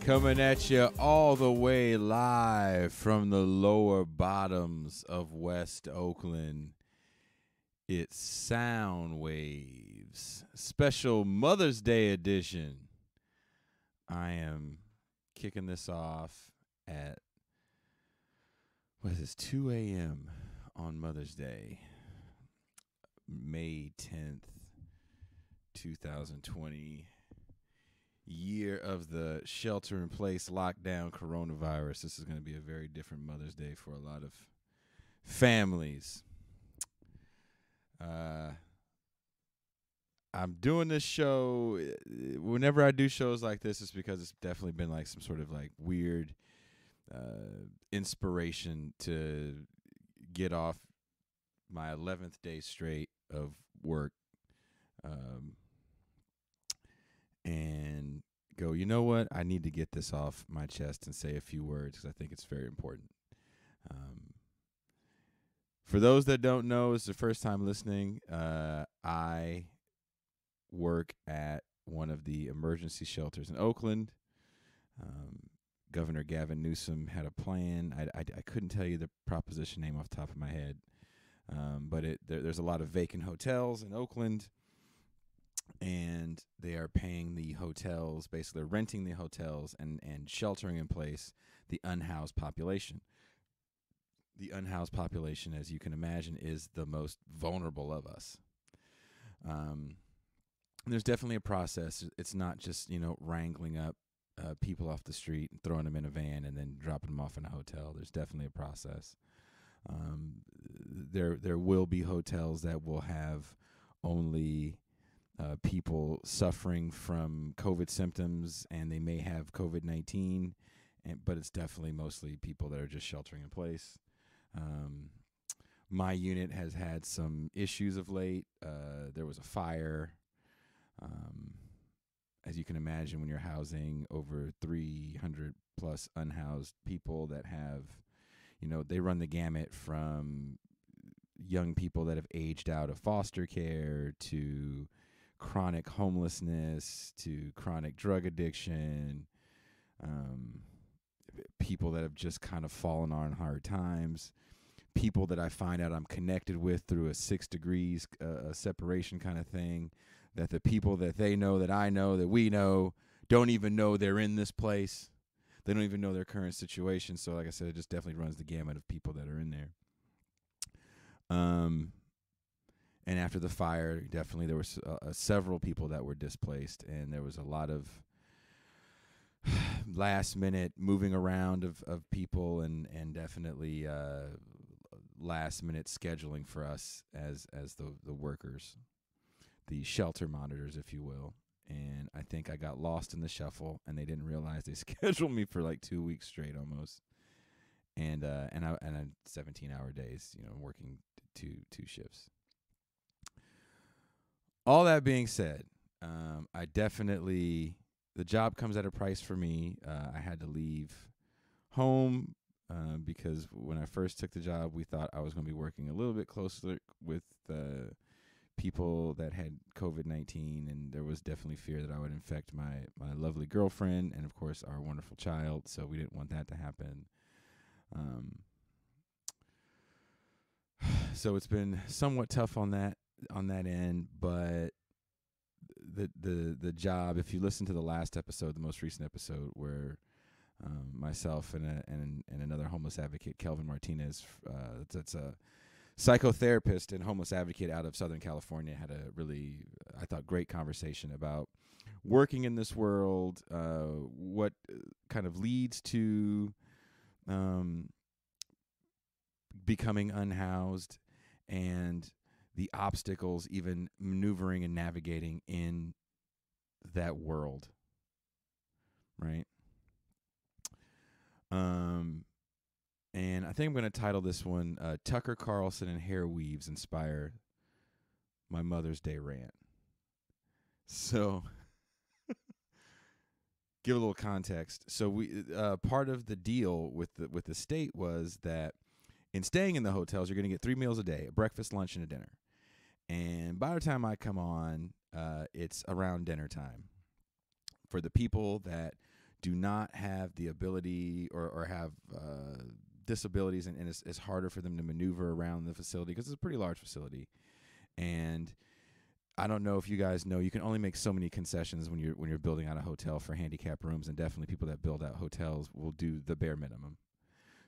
Coming at you all the way live from the lower bottoms of West Oakland. It's Soundwaves, special Mother's Day edition. I am kicking this off at, 2 a.m. on Mother's Day, May 10th, 2020. Year of the shelter-in-place lockdown coronavirus. This is going to be a very different Mother's Day for a lot of families. I'm doing this show. Whenever I do shows like this, it's because it's definitely been like some sort of like weird inspiration to get off my 11th day straight of work. And go, you know what? I need to get this off my chest and say a few words because I think it's very important. For those that don't know, it's the first time listening. I work at one of the emergency shelters in Oakland. Governor Gavin Newsom had a plan. I couldn't tell you the proposition name off the top of my head, but there's a lot of vacant hotels in Oakland. And they are paying the hotels, basically renting the hotels and sheltering in place the unhoused population. The unhoused population, as you can imagine, is the most vulnerable of us. There's definitely a process. It's not just, wrangling up people off the street and throwing them in a van and then dropping them off in a hotel. There's definitely a process. There will be hotels that will have only people suffering from COVID symptoms, and they may have COVID-19, but it's definitely mostly people that are just sheltering in place. My unit has had some issues of late. There was a fire. As you can imagine, when you're housing over 300 plus unhoused people that have, they run the gamut from young people that have aged out of foster care to chronic homelessness to chronic drug addiction, people that have just kind of fallen on hard times, people that I find out I'm connected with through a 6 degrees separation kind of thing, that the people that they know, that I know, that we know, don't even know they're in this place. They don't even know their current situation. So like I said, it just definitely runs the gamut of people that are in there. And after the fire, definitely there was several people that were displaced, and there was a lot of last-minute moving around of people, and definitely last-minute scheduling for us as the workers, the shelter monitors, if you will. And I think I got lost in the shuffle, and they didn't realize they scheduled me for like 2 weeks straight almost, and I 17-hour days, working two shifts. All that being said, I definitely, the job comes at a price for me. I had to leave home because when I first took the job, we thought I was going to be working a little bit closer with people that had COVID-19, and there was definitely fear that I would infect my lovely girlfriend and, of course, our wonderful child, so we didn't want that to happen. So it's been somewhat tough on that end, but the job, if you listen to the last episode, the most recent episode, where myself and another homeless advocate, Kelvin Martinez, that's a psychotherapist and homeless advocate out of Southern California, had a really, I thought, great conversation about working in this world, what kind of leads to becoming unhoused, and the obstacles even maneuvering and navigating in that world, right? And I think I'm going to title this one Tucker Carlson and Hair Weaves Inspire My Mother's Day Rant. So give a little context. So we part of the deal with the state was that in staying in the hotels, you're going to get 3 meals a day, a breakfast, lunch, and a dinner. And by the time I come on, it's around dinner time. For the people that do not have the ability or have disabilities, and it's harder for them to maneuver around the facility because it's a pretty large facility. And I don't know if you guys know, you can only make so many concessions when you're building out a hotel for handicap rooms, and definitely people that build out hotels will do the bare minimum.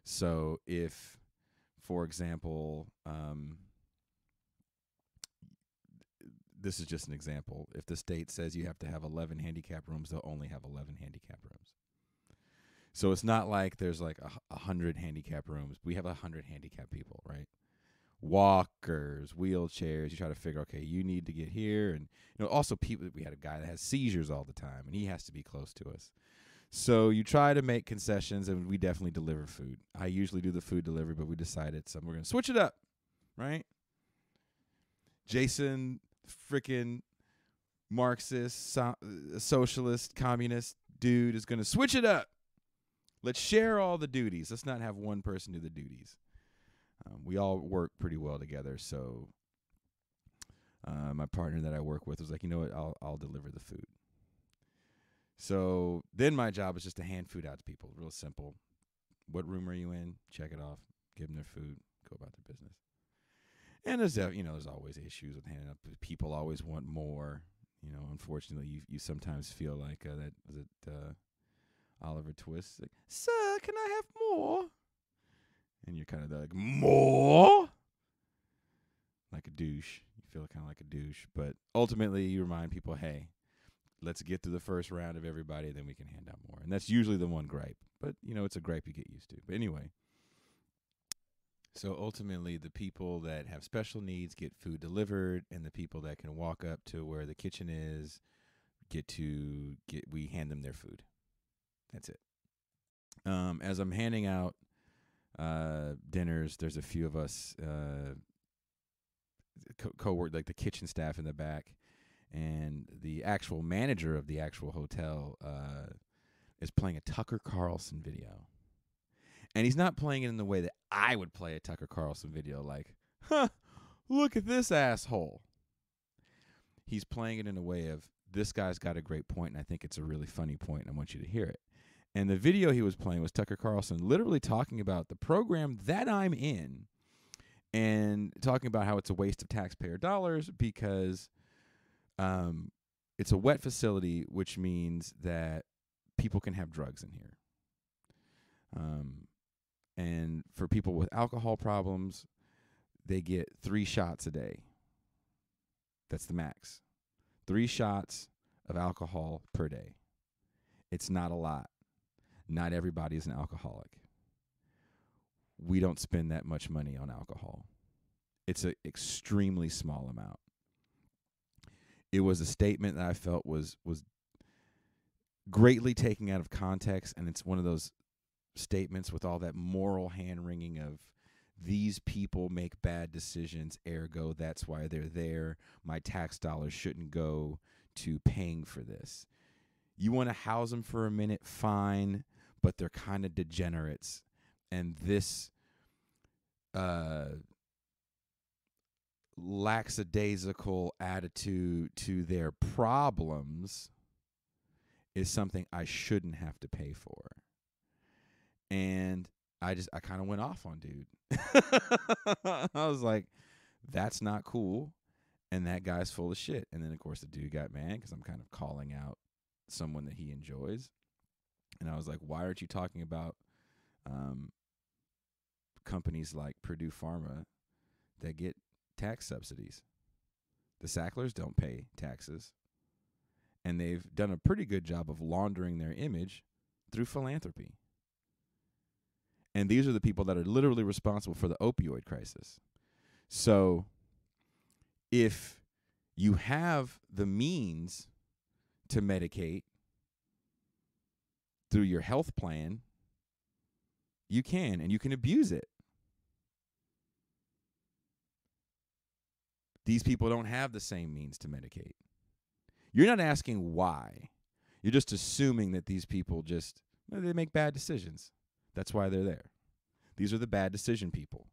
So if, for example, this is just an example. If the state says you have to have 11 handicap rooms, they'll only have 11 handicap rooms. So it's not like there's like 100 handicap rooms. We have 100 handicap people, right? Walkers, wheelchairs. You try to figure, okay, you need to get here. And also people, we had a guy that has seizures all the time, and he has to be close to us. So you try to make concessions, and we definitely deliver food. I usually do the food delivery, but we decided we're going to switch it up, right? Jason, freaking Marxist, socialist, communist dude is going to switch it up. Let's share all the duties. Let's not have one person do the duties. We all work pretty well together, so my partner that I work with was like, you know what, I'll deliver the food. So then my job is just to hand food out to people. Real simple. What room are you in? Check it off. Give them their food. Go about their business. And there's always issues with handing up. People always want more. Unfortunately, you sometimes feel like Oliver Twist, like, sir, can I have more? And you're kind of like, more? Like a douche. You feel kind of like a douche. But ultimately, you remind people, hey, let's get through the first round of everybody, then we can hand out more. And that's usually the one gripe. But, it's a gripe you get used to. But anyway. So ultimately, the people that have special needs get food delivered, and the people that can walk up to where the kitchen is we hand them their food. That's it. As I'm handing out dinners, there's a few of us co-work, like the kitchen staff in the back, and the actual manager of the actual hotel is playing a Tucker Carlson video. And he's not playing it in the way that I would play a Tucker Carlson video, like, look at this asshole. He's playing it in a way of, this guy's got a great point, and I think it's a really funny point, and I want you to hear it. And the video he was playing was Tucker Carlson literally talking about the program that I'm in and talking about how it's a waste of taxpayer dollars because it's a wet facility, which means that people can have drugs in here. And for people with alcohol problems, they get 3 shots a day. That's the max. 3 shots of alcohol per day. It's not a lot. Not everybody is an alcoholic. We don't spend that much money on alcohol. It's an extremely small amount. It was a statement that I felt was greatly taken out of context, and it's one of those statements with all that moral hand-wringing of these people make bad decisions, ergo that's why they're there. My tax dollars shouldn't go to paying for this. You want to house them for a minute, fine, but they're kind of degenerates. And this lackadaisical attitude to their problems is something I shouldn't have to pay for. And I kind of went off on dude. I was like, that's not cool. And that guy's full of shit. And then, of course, the dude got mad because I'm kind of calling out someone that he enjoys. And I was like, why aren't you talking about companies like Purdue Pharma that get tax subsidies? The Sacklers don't pay taxes. And they've done a pretty good job of laundering their image through philanthropy. And these are the people that are literally responsible for the opioid crisis. So if you have the means to medicate through your health plan, you can, and you can abuse it. These people don't have the same means to medicate. You're not asking why. You're just assuming that these people they make bad decisions. That's why they're there. These are the bad decision people.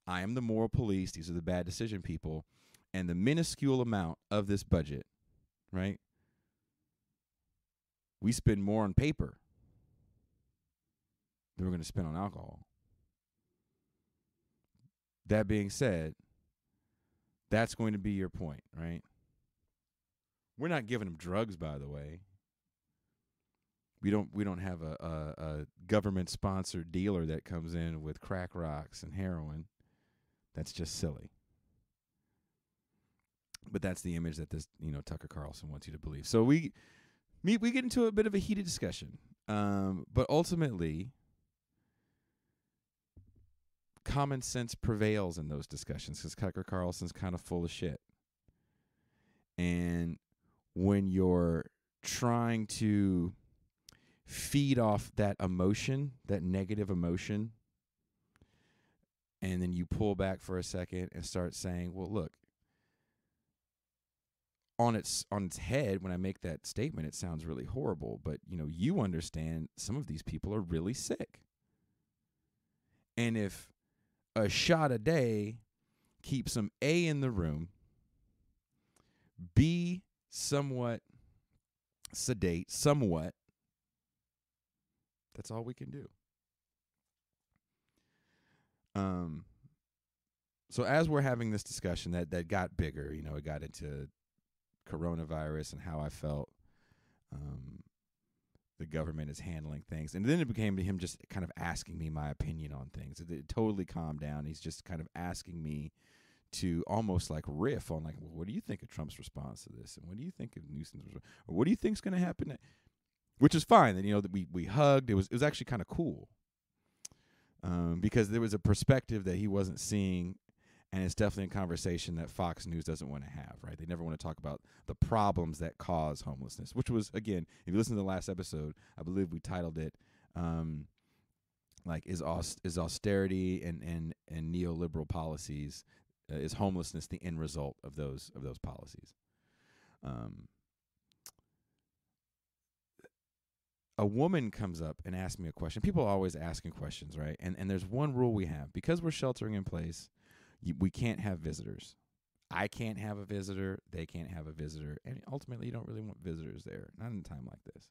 I am the moral police. These are the bad decision people. And the minuscule amount of this budget, right? We spend more on paper than we're going to spend on alcohol. That being said, that's going to be your point, right? We're not giving them drugs, by the way. We don't have a government-sponsored dealer that comes in with crack rocks and heroin. That's just silly. But that's the image that this, Tucker Carlson wants you to believe. So we get into a bit of a heated discussion. But ultimately, common sense prevails in those discussions because Tucker Carlson's kind of full of shit. And when you're trying to feed off that emotion, that negative emotion, and then you pull back for a second and start saying, well, look, on its head, when I make that statement, it sounds really horrible, but you understand some of these people are really sick. And if a shot a day keeps them A, in the room, B, somewhat sedate, that's all we can do. So as we're having this discussion that got bigger, it got into coronavirus and how I felt the government is handling things. And then it became him just kind of asking me my opinion on things. It totally calmed down. He's just kind of asking me to almost like riff on like, well, what do you think of Trump's response to this? And what do you think of Newsom's response? Or what do you think is going to happen? Which is fine. And, that we hugged. It was actually kind of cool because there was a perspective that he wasn't seeing. And it's definitely a conversation that Fox News doesn't want to have, right? They never want to talk about the problems that cause homelessness, which was, again, if you listen to the last episode, I believe we titled it, is austerity and neoliberal policies, is homelessness the end result of those policies? A woman comes up and asks me a question. People are always asking questions, right? And there's one rule we have. Because we're sheltering in place, we can't have visitors. I can't have a visitor. They can't have a visitor. And ultimately, you don't really want visitors there. Not in a time like this.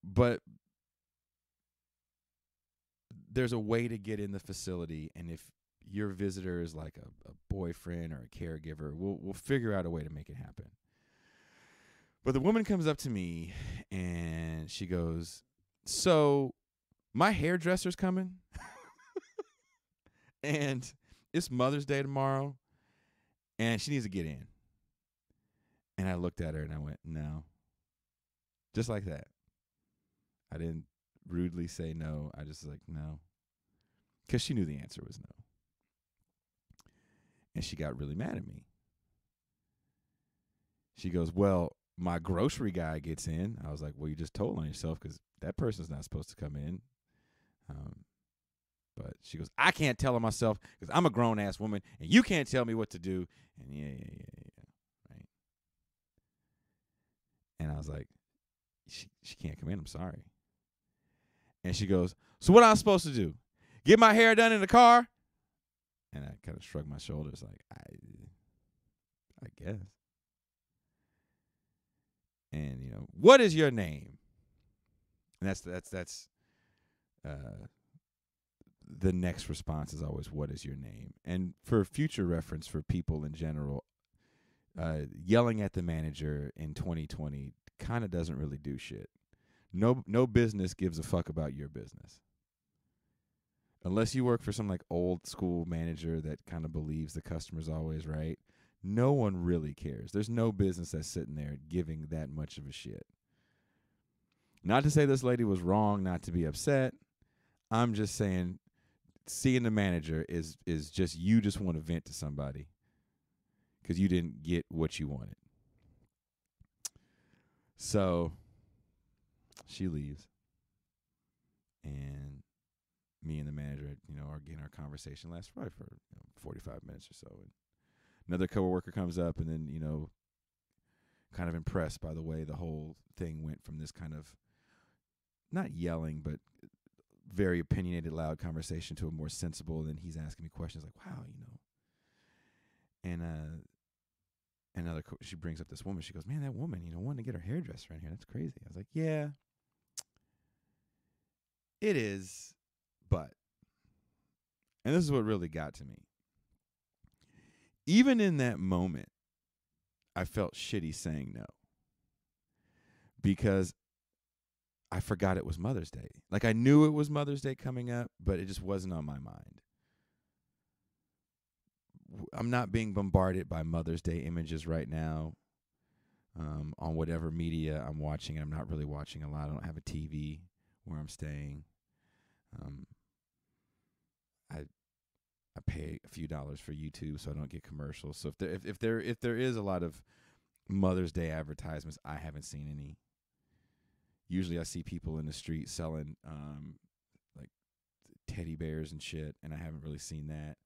But there's a way to get in the facility. And if your visitor is like a boyfriend or a caregiver, we'll figure out a way to make it happen. But the woman comes up to me and she goes, so my hairdresser's coming. And it's Mother's Day tomorrow, and she needs to get in. And I looked at her, and I went, no. Just like that. I didn't rudely say no. I just was like, no. Because she knew the answer was no. And she got really mad at me. She goes, well, my grocery guy gets in. I was like, well, you just told on yourself because that person's not supposed to come in. But she goes, I can't tell her myself because I'm a grown-ass woman, and you can't tell me what to do. And yeah, right? And I was like, she can't come in. I'm sorry. And she goes, so what am I supposed to do? Get my hair done in the car? And I kind of shrugged my shoulders like, I guess. And, what is your name? And that's the next response is always, what is your name? And for future reference for people in general, yelling at the manager in 2020 kind of doesn't really do shit. No business gives a fuck about your business. Unless you work for some like old school manager that kind of believes the customer's always right, no one really cares. There's no business that's sitting there giving that much of a shit. Not to say this lady was wrong not to be upset. I'm just saying seeing the manager is just you just want to vent to somebody because you didn't get what you wanted. So she leaves, and me and the manager, are getting our conversation. Lasts probably for 45 minutes or so. And another coworker comes up, and then kind of impressed by the way the whole thing went from this kind of not yelling, but very opinionated, loud conversation to a more sensible. And then he's asking me questions like, "Wow, And she brings up this woman. She goes, "Man, that woman, wanted to get her hairdresser in here. That's crazy." I was like, "Yeah, it is, but," and this is what really got to me. Even in that moment, I felt shitty saying no because I forgot it was Mother's Day. Like, I knew it was Mother's Day coming up, but it just wasn't on my mind. I'm not being bombarded by Mother's Day images right now on whatever media I'm watching. I'm not really watching a lot. I don't have a TV where I'm staying. I pay a few dollars for YouTube so I don't get commercials. So if there is a lot of Mother's Day advertisements, I haven't seen any. Usually I see people in the street selling like teddy bears and shit, and I haven't really seen that.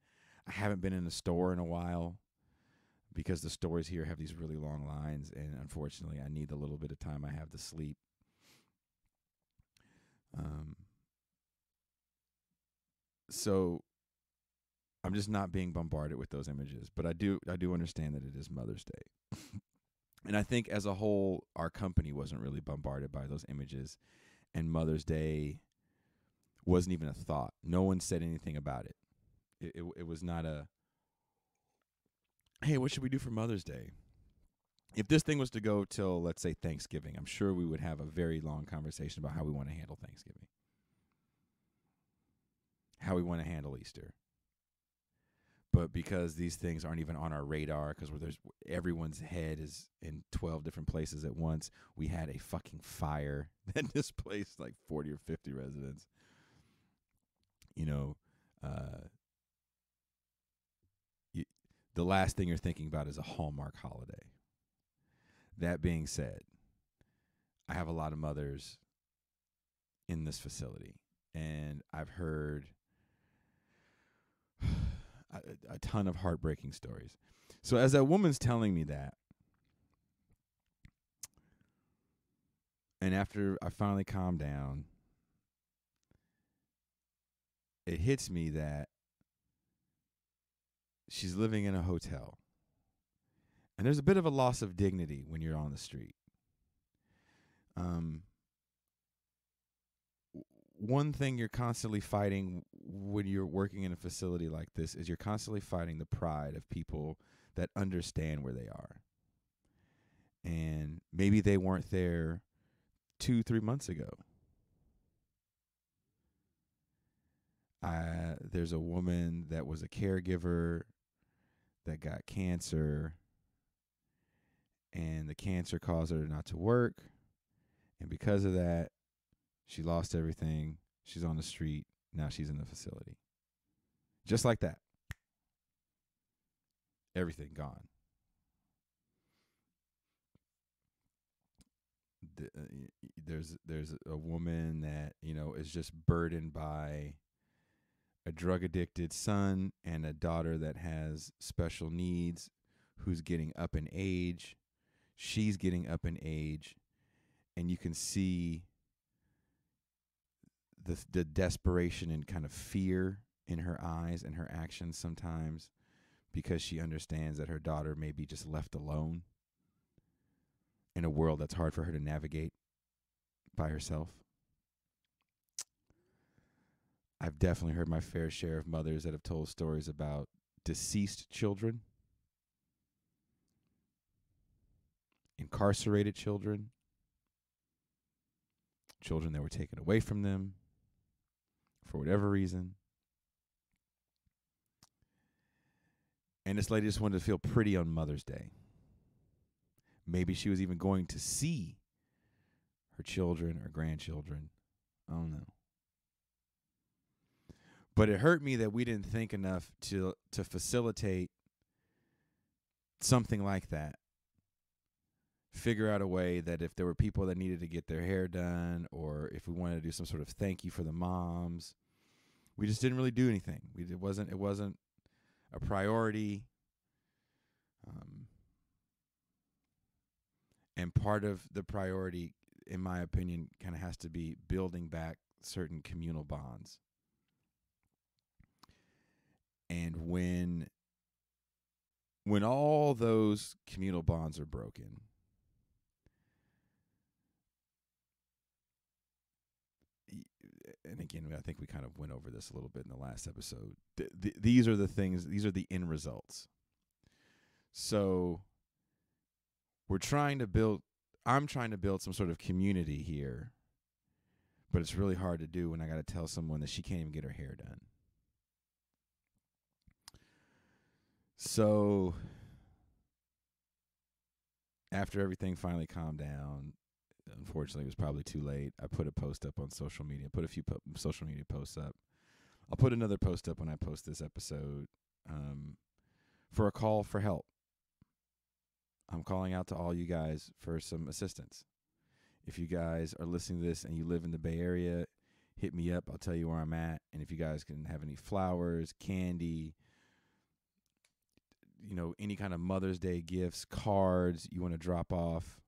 I haven't been in the store in a while because the stores here have these really long lines, and unfortunately I need the little bit of time I have to sleep. So I'm just not being bombarded with those images, but I do understand that it is Mother's Day. And I think as a whole, our company wasn't really bombarded by those images, and Mother's Day wasn't even a thought. No one said anything about it. It was not a, "Hey, what should we do for Mother's Day?" If this thing was to go till, let's say, Thanksgiving, I'm sure we would have a very long conversation about how we want to handle Thanksgiving, how we want to handle Easter. But because these things aren't even on our radar, because everyone's head is in 12 different places at once, we had a fucking fire that displaced like 40 or 50 residents. The last thing you're thinking about is a Hallmark holiday. That being said, I have a lot of mothers in this facility, and I've heard a ton of heartbreaking stories. So as that woman's telling me that, and after I finally calmed down, it hits me that she's living in a hotel. And there's a bit of a loss of dignity when you're on the street. One thing you're constantly fighting when you're working in a facility like this is you're constantly fighting the pride of people that understand where they are. And maybe they weren't there 2-3 months ago. There's a woman that was a caregiver that got cancer, and the cancer caused her not to work. And because of that, she lost everything. She's on the street. Now she's in the facility. Just like that. Everything gone. There's a woman that, is just burdened by a drug-addicted son and a daughter that has special needs who's getting up in age. She's getting up in age, and you can see the desperation and kind of fear in her eyes and her actions sometimes, because she understands that her daughter may be just left alone in a world that's hard for her to navigate by herself. I've definitely heard my fair share of mothers that have told stories about deceased children, incarcerated children, children that were taken away from them for whatever reason. And this lady just wanted to feel pretty on Mother's Day. Maybe she was even going to see her children or grandchildren. I don't know. But it hurt me that we didn't think enough to facilitate something like that. Figure out a way that if there were people that needed to get their hair done, or if we wanted to do some sort of thank you for the moms, we just didn't really do anything. It wasn't a priority. And part of the priority, in my opinion, kind of has to be building back certain communal bonds. And when all those communal bonds are broken, and again, I think we kind of went over this a little bit in the last episode. These are the things, these are the end results. So I'm trying to build some sort of community here, but it's really hard to do when I got to tell someone that she can't even get her hair done. So after everything finally calmed down, unfortunately, it was probably too late. I put a post up on social media, put a few social media posts up. I'll put another post up when I post this episode for a call for help. I'm calling out to all you guys for some assistance. If you guys are listening to this and you live in the Bay Area, hit me up. I'll tell you where I'm at. And if you guys can have any flowers, candy, any kind of Mother's Day gifts, cards you want to drop off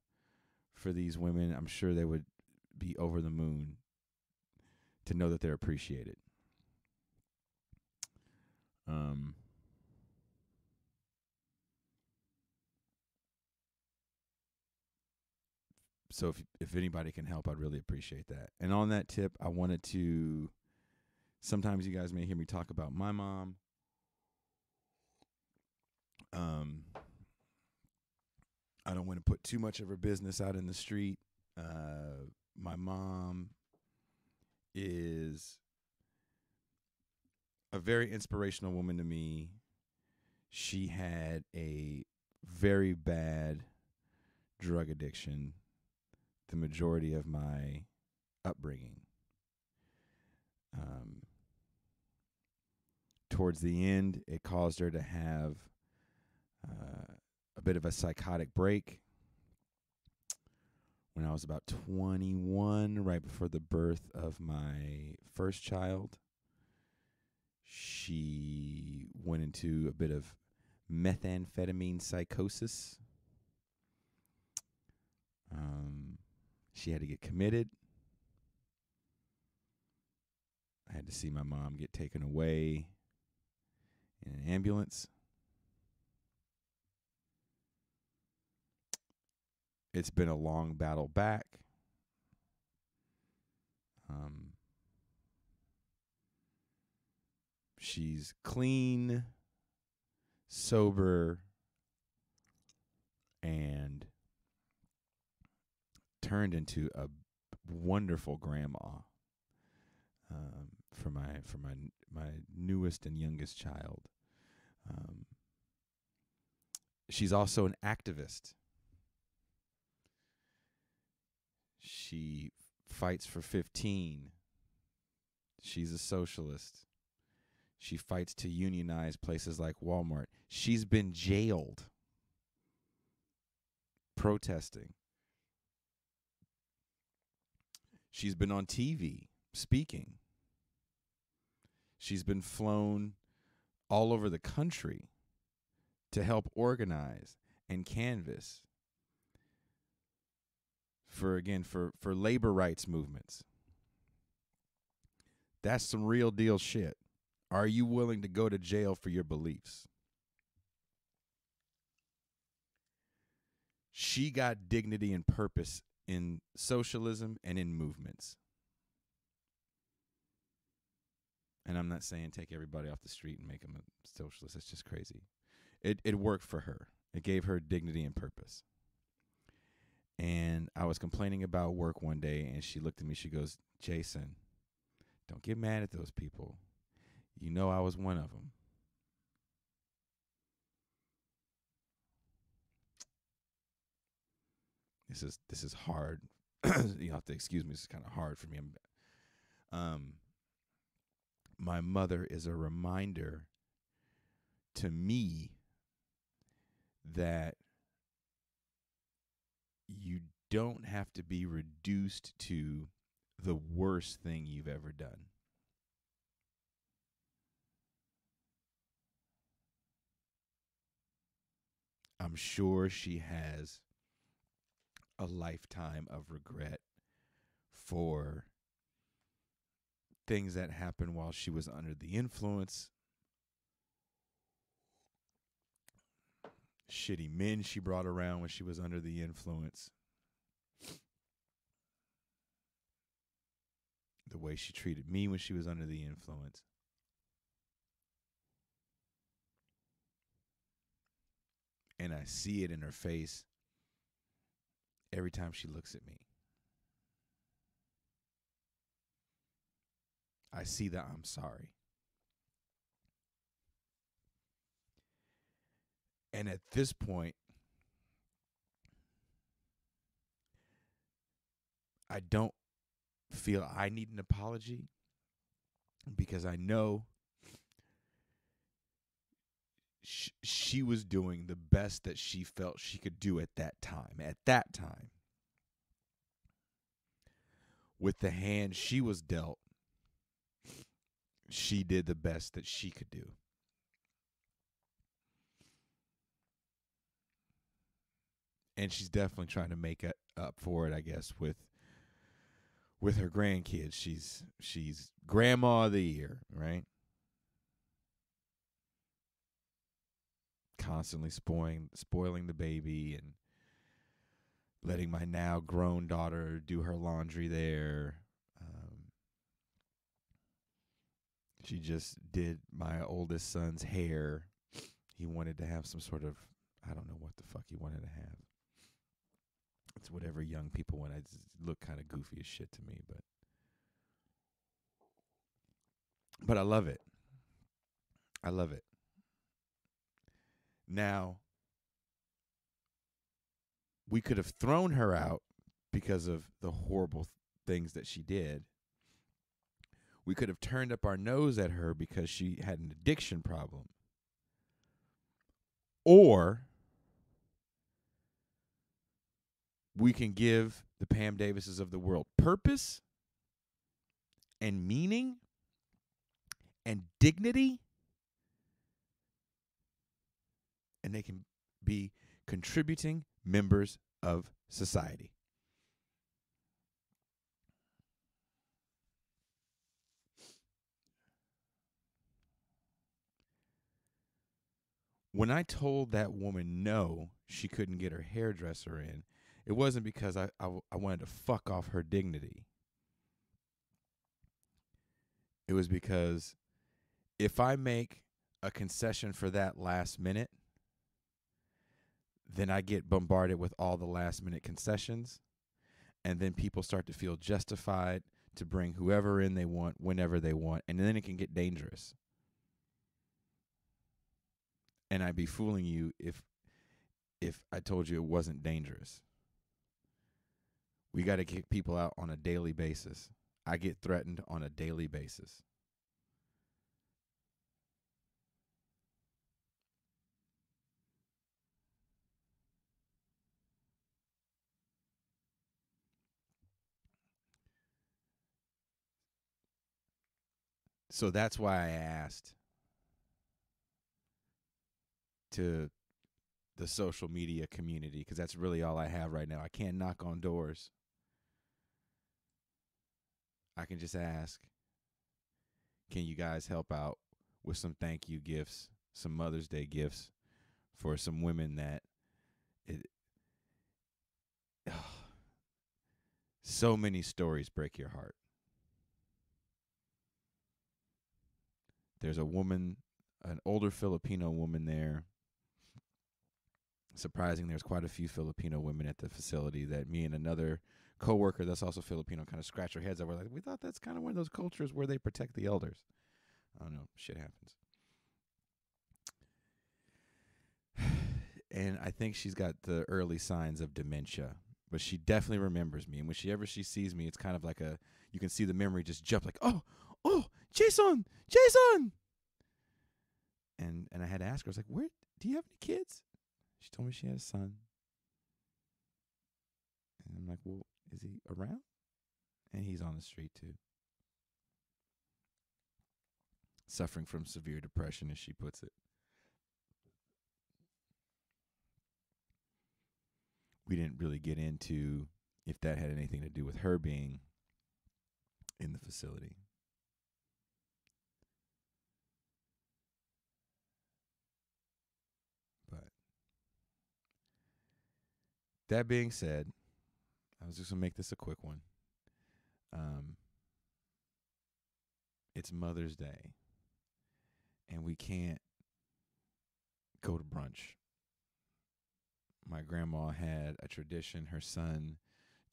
for these women, I'm sure they would be over the moon to know that they're appreciated. So if anybody can help, I'd really appreciate that. And on that tip, I wanted to, sometimes you guys may hear me talk about my mom. I don't want to put too much of her business out in the street. My mom is a very inspirational woman to me. She had a very bad drug addiction the majority of my upbringing. Towards the end, it caused her to have a bit of a psychotic break. When I was about 21, right before the birth of my first child, she went into a bit of methamphetamine psychosis. She had to get committed. I had to see my mom get taken away in an ambulance. It's been a long battle back. She's clean, sober, and turned into a wonderful grandma for my newest and youngest child. She's also an activist. She fights for 15. She's a socialist. She fights to unionize places like Walmart. She's been jailed protesting. She's been on TV speaking. She's been flown all over the country to help organize and canvass for labor rights movements. That's some real deal shit. Are you willing to go to jail for your beliefs? She got dignity and purpose in socialism and in movements. And I'm not saying take everybody off the street and make them a socialist. It's just crazy. It worked for her. It gave her dignity and purpose. And I was complaining about work one day, and she looked at me. She goes, "Jason, don't get mad at those people. You know I was one of them." This is hard you have to excuse me. This is kind of hard for me. My mother is a reminder to me that you don't have to be reduced to the worst thing you've ever done. I'm sure she has a lifetime of regret for things that happened while she was under the influence, shitty men she brought around when she was under the influence, the way she treated me when she was under the influence. And I see it in her face every time she looks at me. I see that I'm sorry. And at this point, I don't feel I need an apology because I know she was doing the best that she felt she could do at that time. At that time, with the hand she was dealt, she did the best that she could do. And she's definitely trying to make it up for it, I guess, with her grandkids. She's grandma of the year, right? Constantly spoiling the baby and letting my now grown daughter do her laundry there. She just did my oldest son's hair. He wanted to have some sort of, I don't know what the fuck he wanted to have. It's whatever young people want. It look kind of goofy as shit to me, but I love it. I love it. Now, we could have thrown her out because of the horrible things that she did. We could have turned up our nose at her because she had an addiction problem. Or we can give the Pam Davises of the world purpose and meaning and dignity, and they can be contributing members of society. When I told that woman no, she couldn't get her hairdresser in, it wasn't because I wanted to fuck off her dignity. It was because if I make a concession for that last minute, then I get bombarded with all the last minute concessions, and then people start to feel justified to bring whoever in they want whenever they want, and then it can get dangerous. And I'd be fooling you if I told you it wasn't dangerous. We got to kick people out on a daily basis. I get threatened on a daily basis. So that's why I asked to the social media community, because that's really all I have right now. I can't knock on doors. I can just ask, can you guys help out with some thank you gifts, some Mother's Day gifts for some women that so many stories break your heart. There's a woman, an older Filipino woman there. Surprising, there's quite a few Filipino women at the facility that me and another coworker that's also Filipino kind of scratch our heads over. Like, we thought that's kind of one of those cultures where they protect the elders. I don't know. Shit happens. And I think she's got the early signs of dementia but she definitely remembers me. And when she sees me, it's kind of like you can see the memory just jump like, oh, Jason. And I had to ask her, I was like, do you have any kids? She told me she had a son. And I'm like, well, is he around? And he's on the street too. Suffering from severe depression, as she puts it. We didn't really get into if that had anything to do with her being in the facility. But that being said, I was just going to make this a quick one. It's Mother's Day, and we can't go to brunch. My grandma had a tradition. Her son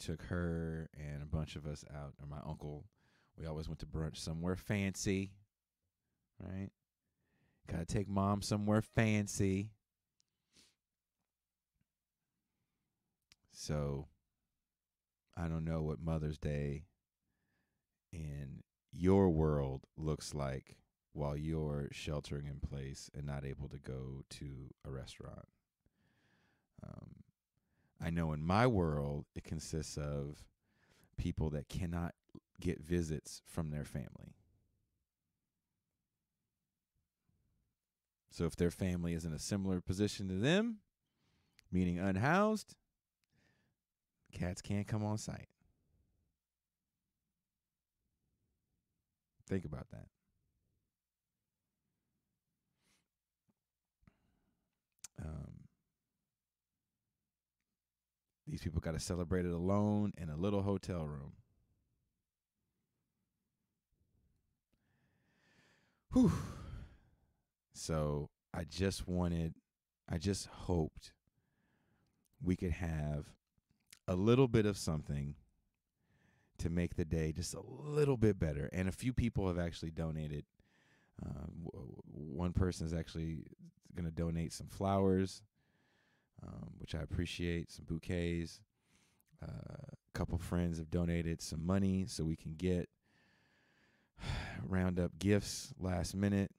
took her and a bunch of us out, or my uncle. We always went to brunch somewhere fancy, right? Got to take mom somewhere fancy. So I don't know what Mother's Day in your world looks like while you're sheltering in place and not able to go to a restaurant. I know in my world, it consists of people that cannot get visits from their family. So if their family is in a similar position to them, meaning unhoused, cats can't come on site. Think about that. These people got to celebrate it alone in a little hotel room. Whew. So I just hoped we could have a little bit of something to make the day just a little bit better. And a few people have actually donated. One person is actually going to donate some flowers, which I appreciate, some bouquets. A couple friends have donated some money so we can round up gifts last minute.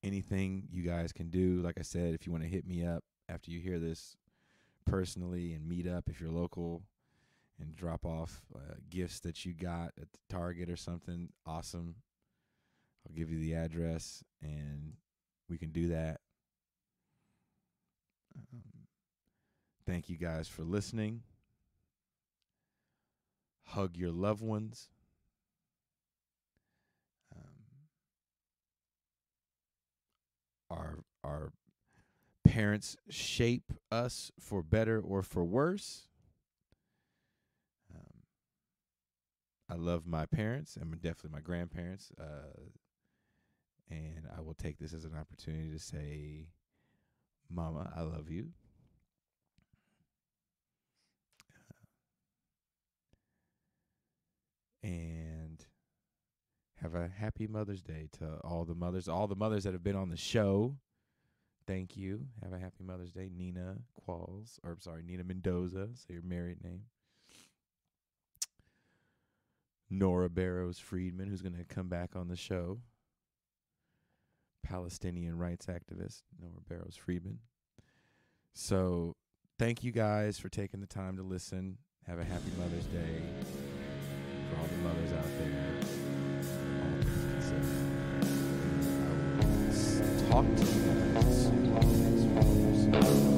Anything you guys can do, like I said, if you want to hit me up after you hear this personally and meet up if you're local and drop off gifts that you got at the Target or something, awesome. I'll give you the address and we can do that. Thank you guys for listening. Hug your loved ones. Our parents shape us for better or for worse. I love my parents and definitely my grandparents. And I will take this as an opportunity to say, Mama, I love you. And have a happy Mother's Day to all the mothers that have been on the show. Thank you. Have a happy Mother's Day, Nina Mendoza, say your married name. Nora Barrows Friedman, who's going to come back on the show. Palestinian rights activist, Nora Barrows Friedman. So thank you guys for taking the time to listen. Have a happy Mother's Day for all the mothers out there. Talk to you guys soon.